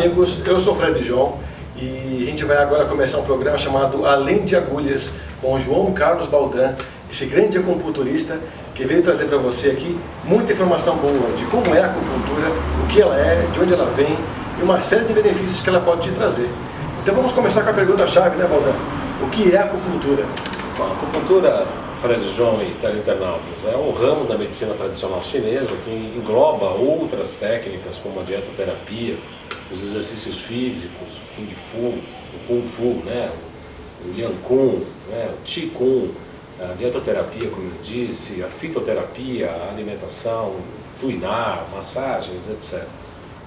amigos, eu sou o Fred João e a gente vai agora começar um programa chamado Além de Agulhas com o João Carlos Baldan, esse grande acupunturista que veio trazer para você aqui muita informação boa de como é a acupuntura, o que ela é, de onde ela vem e uma série de benefícios que ela pode te trazer. Então vamos começar com a pergunta-chave, né, Baldan? O que é a acupuntura? Bom, a acupuntura, Fred João e teleinternautas, é um ramo da medicina tradicional chinesa que engloba outras técnicas como a dietoterapia, os exercícios físicos, o Kung Fu, o Kung Fu, né, o Liang Kun, né, o Qi Kun, a dietoterapia, como eu disse, a fitoterapia, a alimentação, tuinar, massagens, etc.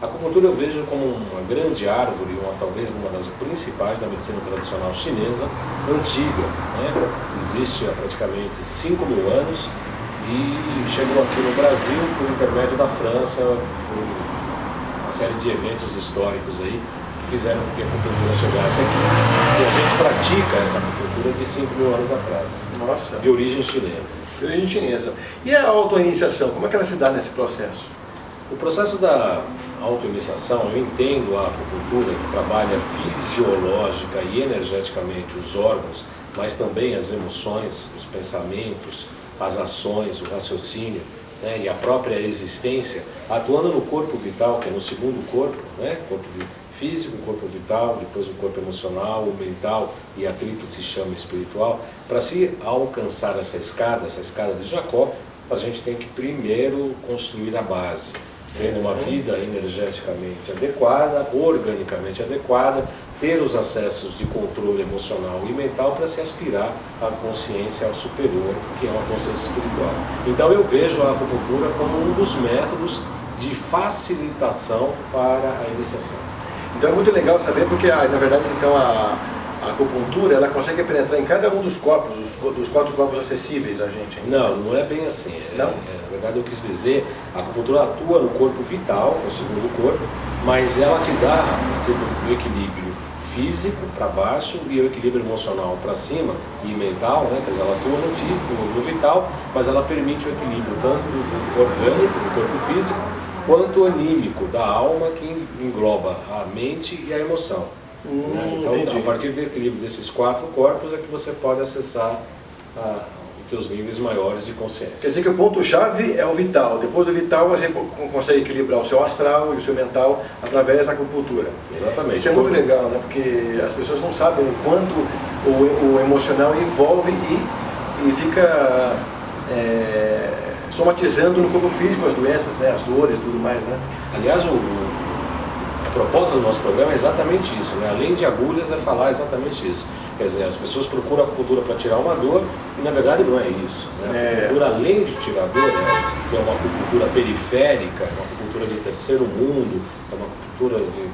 A acupuntura eu vejo como uma grande árvore, talvez uma das principais da medicina tradicional chinesa, antiga, né? Existe há praticamente 5.000 anos e chegou aqui no Brasil por intermédio da França, por uma série de eventos históricos aí que fizeram com que a acupuntura chegasse aqui. E a gente pratica essa acupuntura de 5.000 anos atrás. Nossa. De origem chilena. De origem chinesa. E a autoiniciação, como é que ela se dá nesse processo? O processo da autoiniciação, eu entendo a acupuntura que trabalha fisiológica e energeticamente os órgãos, mas também as emoções, os pensamentos, as ações, o raciocínio, né, e a própria existência, atuando no corpo vital, que é no segundo corpo, né, corpo físico, corpo vital, depois o corpo emocional, o mental e a tríplice chama espiritual. Para se alcançar essa escada de Jacó, a gente tem que primeiro construir a base, tendo uma vida energeticamente adequada, organicamente adequada, ter os acessos de controle emocional e mental para se aspirar à consciência ao superior, que é uma consciência espiritual. Então eu vejo a acupuntura como um dos métodos de facilitação para a iniciação. Então é muito legal saber porque, na verdade, então a acupuntura ela consegue penetrar em cada um dos corpos, dos 4 corpos acessíveis a gente. Hein? Não é bem assim. Não? Na verdade eu quis dizer, a acupuntura atua no corpo vital, no segundo corpo, mas ela te dá o equilíbrio físico para baixo e o equilíbrio emocional para cima e mental, né? Quer dizer, ela atua no físico, no vital, mas ela permite o equilíbrio tanto orgânico, do corpo físico, quanto anímico, da alma, que engloba a mente e a emoção. Então, entendi. a partir do equilíbrio desses 4 corpos é que você pode acessar os teus níveis maiores de consciência. Quer dizer que o ponto-chave é o vital. Depois do vital você consegue equilibrar o seu astral e o seu mental através da acupuntura. Exatamente. Isso é muito legal, né? Porque as pessoas não sabem o quanto o emocional envolve e fica somatizando no corpo físico as doenças, né? As dores e tudo mais, né? Aliás, a proposta do nosso programa é exatamente isso, né? Além de agulhas é falar exatamente isso. Quer dizer, as pessoas procuram a acupuntura para tirar uma dor e na verdade não é isso, né? A acupuntura, além de tirar dor, é uma acupuntura periférica, é uma acupuntura de terceiro mundo, é uma acupuntura que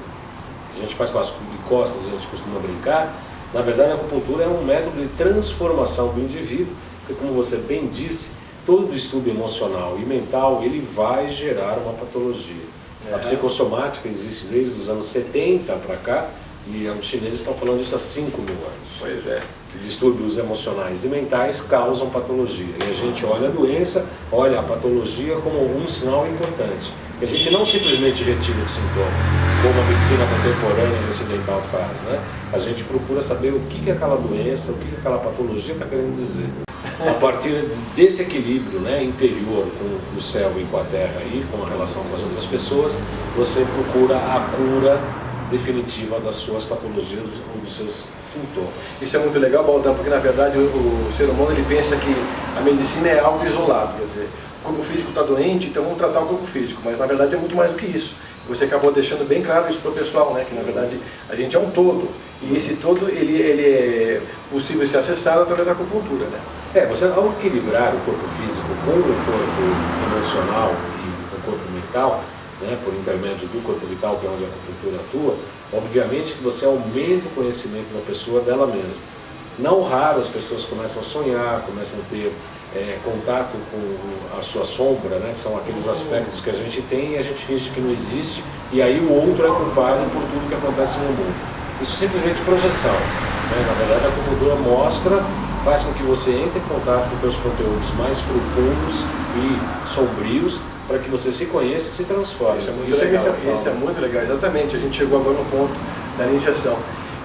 a gente faz com as de costas, a gente costuma brincar. Na verdade a acupuntura é um método de transformação do indivíduo, porque como você bem disse, todo distúrbio emocional e mental ele vai gerar uma patologia. A psicossomática existe desde os anos 70 para cá e os chineses estão falando isso há 5.000 anos. Pois é. Distúrbios emocionais e mentais causam patologia. E a gente olha a doença, olha a patologia como um sinal importante. E a gente não simplesmente retira o sintoma, como a medicina contemporânea e ocidental faz, né? A gente procura saber o que aquela doença, o que aquela patologia está querendo dizer. A partir desse equilíbrio, né, interior com o céu e com a terra e com a relação com as outras pessoas, você procura a cura definitiva das suas patologias ou dos seus sintomas. Isso é muito legal, Baldan, porque na verdade o ser humano ele pensa que a medicina é algo isolado, quer dizer, o corpo físico está doente, então vamos tratar o corpo físico, mas na verdade é muito mais do que isso. Você acabou deixando bem claro isso para o pessoal, né, que na verdade a gente é um todo, e esse todo ele é possível ser acessado através da acupuntura, né? Você ao equilibrar o corpo físico com o corpo emocional e o corpo mental, né, por intermédio do corpo vital, que é onde a acupuntura atua, obviamente que você aumenta o conhecimento da pessoa dela mesma. Não raro as pessoas começam a sonhar, começam a ter contato com a sua sombra, né, que são aqueles aspectos que a gente tem e a gente finge que não existe, e aí o outro é culpado por tudo que acontece no mundo. Isso é simplesmente projeção, né? Na verdade a acupuntura mostra, faz com que você entre em contato com os seus conteúdos mais profundos e sombrios para que você se conheça e se transforme. Isso é muito legal. Isso é muito legal, exatamente. A gente chegou agora no ponto da iniciação.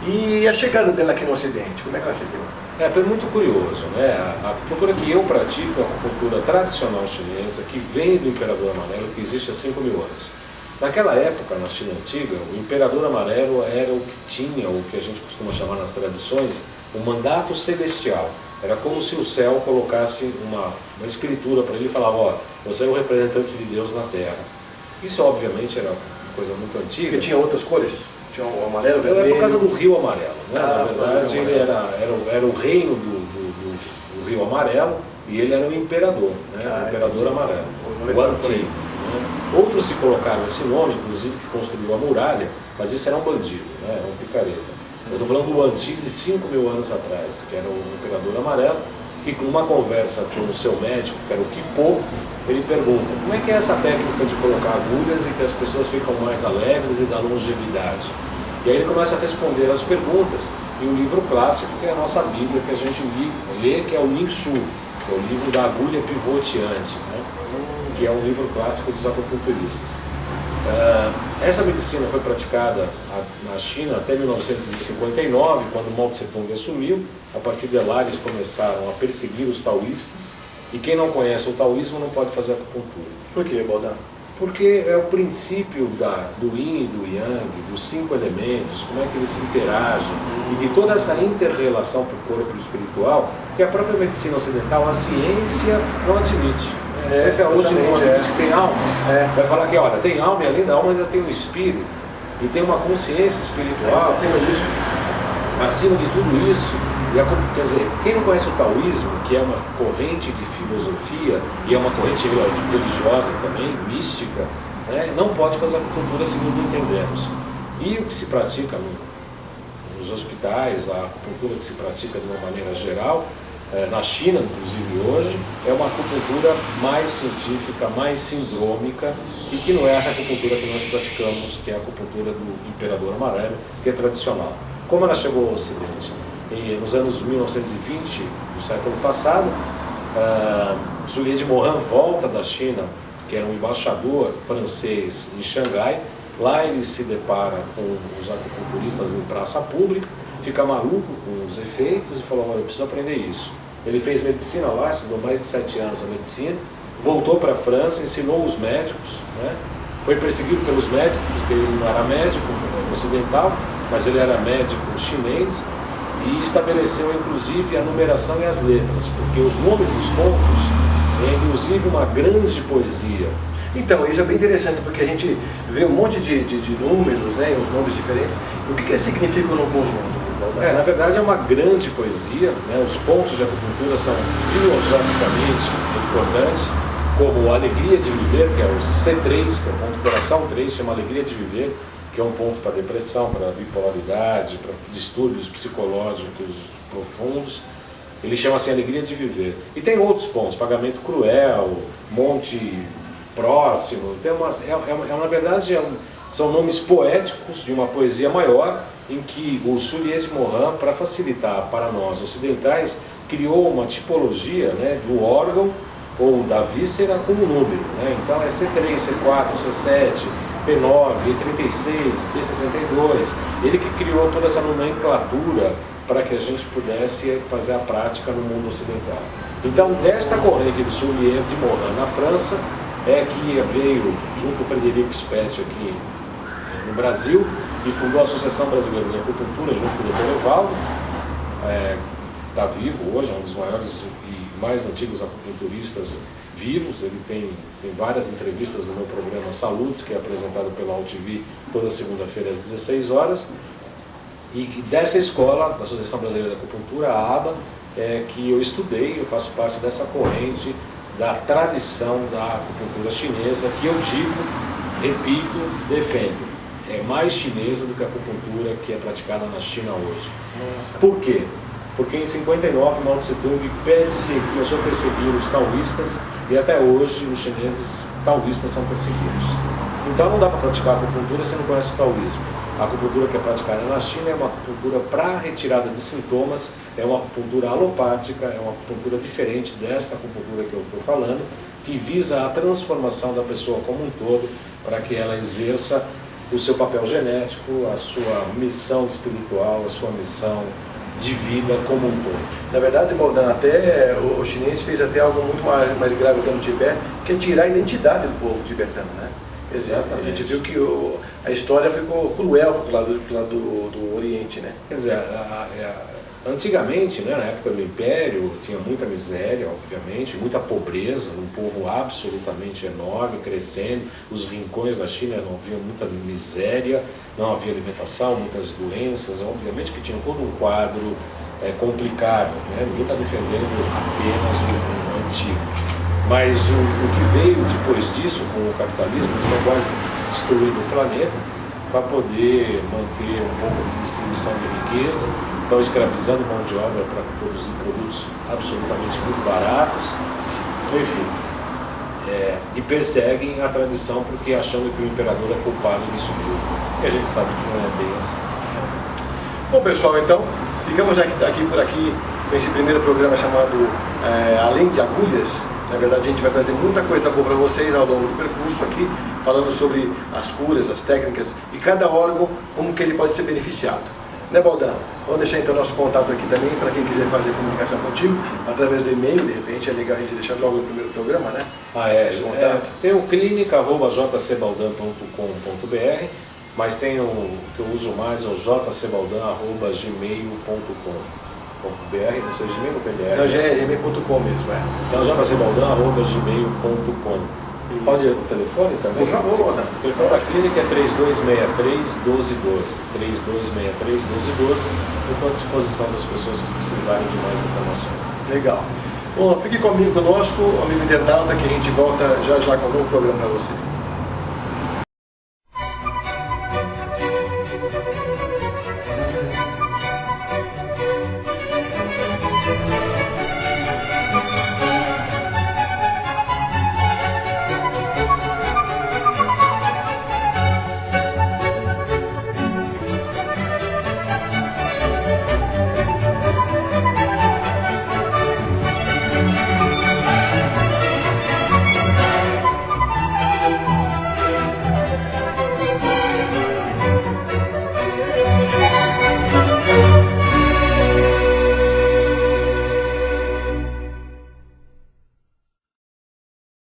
E a chegada dela aqui no Ocidente, como é que ela se deu? Foi muito curioso, né? A acupuntura que eu pratico é a acupuntura tradicional chinesa, que vem do Imperador Amarelo, que existe há 5.000 anos. Naquela época, na China Antiga, o Imperador Amarelo era o que tinha, o que a gente costuma chamar nas tradições, um mandato celestial. Era como se o céu colocasse uma escritura para ele e falava, ó, você é o representante de Deus na Terra. Isso, obviamente, era uma coisa muito antiga. Porque tinha outras cores? Tinha o amarelo, vermelho? Era por causa do Rio Amarelo, né? Na verdade, ele era o reino do Rio Amarelo e ele era o imperador, né? O Imperador Amarelo, o antigo. Outros se colocaram esse nome, inclusive que construiu a muralha, mas isso era um bandido, né? Era um picareta. Eu estou falando do antigo de 5.000 anos atrás, que era o Imperador Amarelo, que com uma conversa com o seu médico, que era o Quipo, ele pergunta, como é que é essa técnica de colocar agulhas e que as pessoas ficam mais alegres e dá longevidade? E aí ele começa a responder as perguntas em um livro clássico, que é a nossa Bíblia, que a gente lê, que é o Ning Shu, que é o livro da agulha pivoteante, né? Que é um livro clássico dos acupunturistas. Essa medicina foi praticada na China até 1959, quando Mao Tse-tung assumiu. A partir de lá eles começaram a perseguir os taoístas, e quem não conhece o taoísmo não pode fazer acupuntura. Por quê, Baldan? Porque é o princípio do yin e do yang, dos 5 elementos, como é que eles se interagem, e de toda essa inter-relação para o corpo espiritual, que a própria medicina ocidental, a ciência não admite. A ciência hoje não admite que tem alma. Vai falar que, olha, tem alma e além da alma ainda tem um espírito, e tem uma consciência espiritual. Acima disso. Acima de tudo isso. Quer dizer, quem não conhece o taoísmo, que é uma corrente de filosofia e é uma corrente religiosa também, mística, né, não pode fazer acupuntura segundo entendemos. E o que se pratica nos hospitais, a acupuntura que se pratica de uma maneira geral, na China inclusive hoje, é uma acupuntura mais científica, mais sindrômica, e que não é essa acupuntura que nós praticamos, que é a acupuntura do Imperador Amarelo, que é tradicional. Como ela chegou ao Ocidente? E nos anos 1920 do século passado, Zhuge de Mohan volta da China, que era um embaixador francês em Xangai. Lá ele se depara com os acupunturistas em praça pública, fica maluco com os efeitos e falou, olha, eu preciso aprender isso. Ele fez medicina lá, estudou mais de 7 anos a medicina, voltou para a França, ensinou os médicos, né? Foi perseguido pelos médicos, porque ele não era médico ocidental, mas ele era médico chinês, e estabeleceu inclusive a numeração e as letras, porque os nomes dos pontos é inclusive uma grande poesia. Então, isso é bem interessante, porque a gente vê um monte de números, né, uns nomes diferentes. O que eles significam no conjunto? Na verdade é uma grande poesia, né? Os pontos de acupuntura são filosoficamente importantes, como a alegria de viver, que é o C3, que é o ponto coração 3, chama alegria de viver, que é um ponto para depressão, para bipolaridade, para distúrbios psicológicos profundos. Ele chama assim alegria de viver. E tem outros pontos, pagamento cruel, monte próximo. Na verdade, são nomes poéticos de uma poesia maior, em que o Zhuge de Mohan, para facilitar para nós ocidentais, criou uma tipologia, né, do órgão ou da víscera como número, né? Então é C3, C4, C7, P9, E36, B62. Ele que criou toda essa nomenclatura para que a gente pudesse fazer a prática no mundo ocidental. Então, desta corrente de Zhuge de Mohan na França, é que veio, junto com o Frederico Spett aqui no Brasil, e fundou a Associação Brasileira de Acupuntura, junto com o Dr. Evaldo. Está vivo hoje, é um dos maiores e mais antigos acupunturistas vivos. Ele tem várias entrevistas no meu programa Saludes, que é apresentado pela UTV toda segunda-feira às 16 horas. E dessa escola, da Associação Brasileira de Acupuntura, a ABA, que eu estudei, eu faço parte dessa corrente da tradição da acupuntura chinesa, que eu digo, repito, defendo. É mais chinesa do que a acupuntura que é praticada na China hoje. Nossa. Por quê? Porque em 59 Mao Tse-tung começou a perseguir os taoístas, e até hoje os chineses taoístas são perseguidos. Então não dá para praticar a acupuntura se não conhece o taoísmo. A acupuntura que é praticada na China é uma acupuntura para retirada de sintomas, é uma acupuntura alopática, é uma acupuntura diferente desta acupuntura que eu estou falando, que visa a transformação da pessoa como um todo, para que ela exerça o seu papel genético, a sua missão espiritual, a sua missão de vida como um todo. Na verdade, Baldan, até o chinês fez até algo muito mais grave no Tibete, que é tirar a identidade do povo tibetano, né? Exatamente. A gente viu que a história ficou cruel pro lado do Oriente, né? Quer dizer, antigamente, né, na época do Império, tinha muita miséria, obviamente, muita pobreza, um povo absolutamente enorme, crescendo, os rincões da China não havia muita miséria, não havia alimentação, muitas doenças, obviamente que tinha todo um quadro complicado, né? Ninguém está defendendo apenas o antigo. Mas o que veio depois disso, com o capitalismo, está quase destruindo o planeta para poder manter um pouco de distribuição de riqueza, estão escravizando mão de obra para produzir produtos absolutamente muito baratos, enfim, e perseguem a tradição porque achando que o imperador é culpado disso tudo. E a gente sabe que não é bem assim. Bom, pessoal, então, ficamos aqui por aqui com esse primeiro programa chamado Além de Agulhas. Na verdade, a gente vai trazer muita coisa boa para vocês ao longo do percurso aqui, falando sobre as curas, as técnicas e cada órgão, como que ele pode ser beneficiado. Né, Baldan? Vamos deixar então nosso contato aqui também para quem quiser fazer comunicação contigo, através do e-mail, de repente é legal a gente deixar logo no primeiro programa, né? Esse contato. Tem o clinica@jcbaldan.com.br, mas tem o que eu uso mais, é o jcbaldan@gmail.com.br, não sei, Gmail ou tem BR? Não, gmail.com mesmo, Então, jcbaldan@gmail.com. Pode ir o telefone também? Por favor, Baldan. O telefone da clínica é 3263-1212. 3263-1212. Eu estou à disposição das pessoas que precisarem de mais informações. Legal. Bom, fique conosco, amigo internauta, que a gente volta já com um novo programa para você.